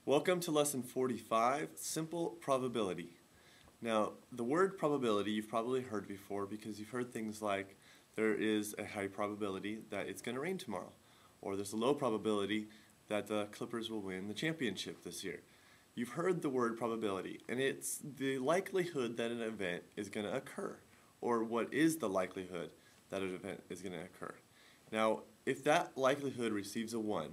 Welcome to lesson 45, simple probability. Now, the word probability you've probably heard before because you've heard things like there is a high probability that it's going to rain tomorrow, or there's a low probability that the Clippers will win the championship this year. You've heard the word probability, and it's the likelihood that an event is going to occur, or what is the likelihood that an event is going to occur. Now, if that likelihood receives a 1,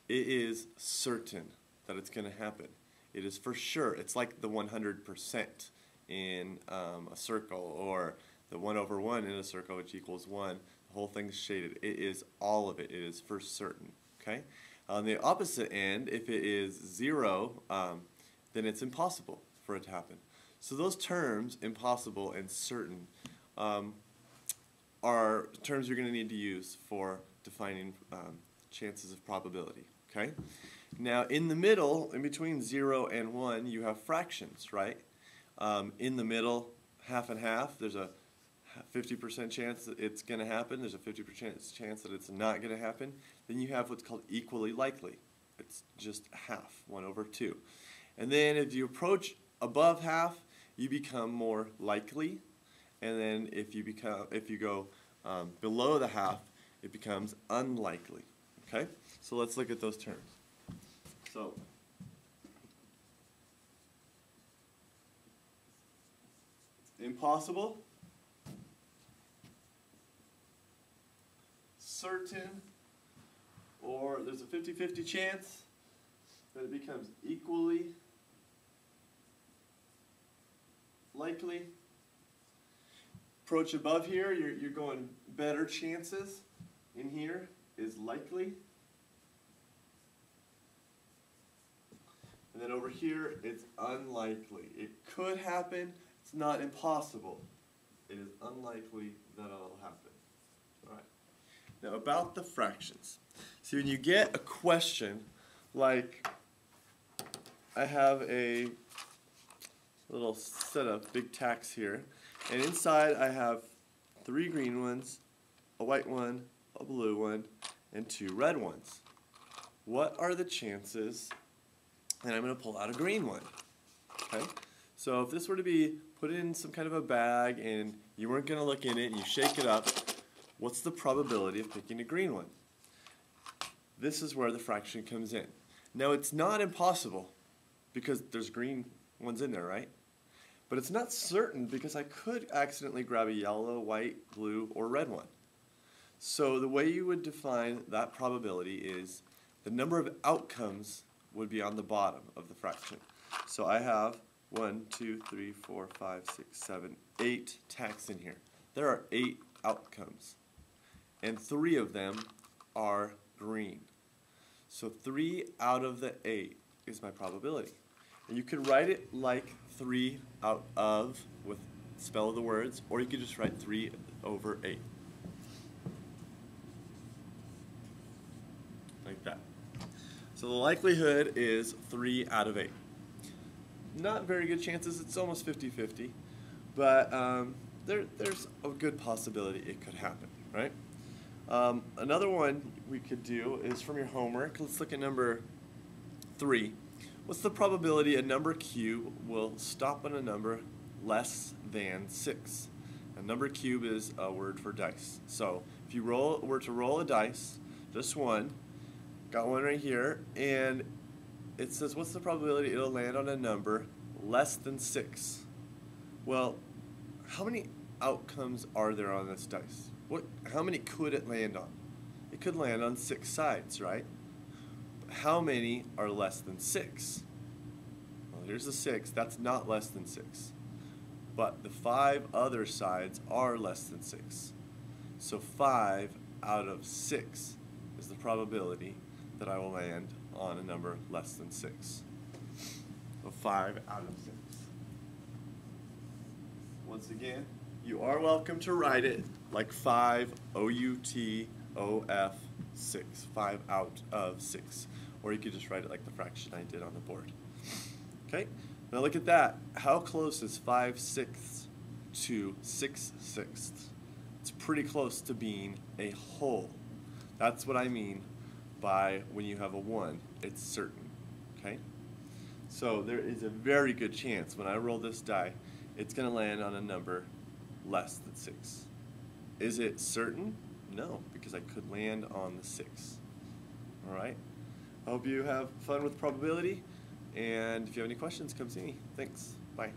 it is certain that it's going to happen. It is for sure. It's like the 100% in a circle, or the 1/1 in a circle, which equals 1. The whole thing's shaded. It is all of it. It is for certain. Okay. On the opposite end, if it is 0, then it's impossible for it to happen. So those terms, impossible and certain, are terms you're going to need to use for defining chances of probability. Okay. Now, in the middle, in between 0 and 1, you have fractions, right? In the middle, half and half, there's a 50% chance that it's going to happen. There's a 50% chance that it's not going to happen. Then you have what's called equally likely. It's just half, 1/2. And then if you approach above half, you become more likely. And then if you go below the half, it becomes unlikely. Okay? So let's look at those terms. So, impossible, certain, or there's a 50-50 chance that it becomes equally likely. Approach above here, you're going better chances. In here is likely. And then over here, it's unlikely. It could happen. It's not impossible. It is unlikely that it'll happen. All right. Now about the fractions. See, when you get a question like, I have a little set of big tacks here, and inside I have 3 green ones, a white one, a blue one, and 2 red ones. What are the chances? And I'm going to pull out a green one. Okay? So if this were to be put in some kind of a bag and you weren't going to look in it and you shake it up, what's the probability of picking a green one? This is where the fraction comes in. Now it's not impossible because there's green ones in there, right? But it's not certain because I could accidentally grab a yellow, white, blue, or red one. So the way you would define that probability is the number of outcomes would be on the bottom of the fraction. So I have 1, 2, 3, 4, 5, 6, 7, 8 tacks in here. There are 8 outcomes, and 3 of them are green. So 3 out of the 8 is my probability. And you could write it like 3 out of with spell the words, or you could just write 3/8. Like that. So the likelihood is 3 out of 8. Not very good chances, it's almost 50-50, but there's a good possibility it could happen, right? Another one we could do is from your homework. Let's look at number 3. What's the probability a number cube will stop on a number less than 6? A number cube is a word for dice. So if you were to roll a dice, just one, got one right here, and it says what's the probability it'll land on a number less than 6? Well, how many outcomes are there on this dice? How many could it land on? It could land on 6 sides, right? But how many are less than 6? Well, here's the 6. That's not less than 6. But the 5 other sides are less than 6. So 5 out of 6 is the probability that I will land on a number less than 6. So 5 out of 6. Once again, you are welcome to write it like 5 OUTOF 6. 5 out of 6. Or you could just write it like the fraction I did on the board. Okay? Now look at that. How close is 5/6 to 6/6? It's pretty close to being a whole. That's what I mean by when you have a 1, it's certain. Okay? So there is a very good chance when I roll this die, it's going to land on a number less than 6. Is it certain? No, because I could land on the 6. All right. I hope you have fun with probability, and if you have any questions, come see me. Thanks. Bye.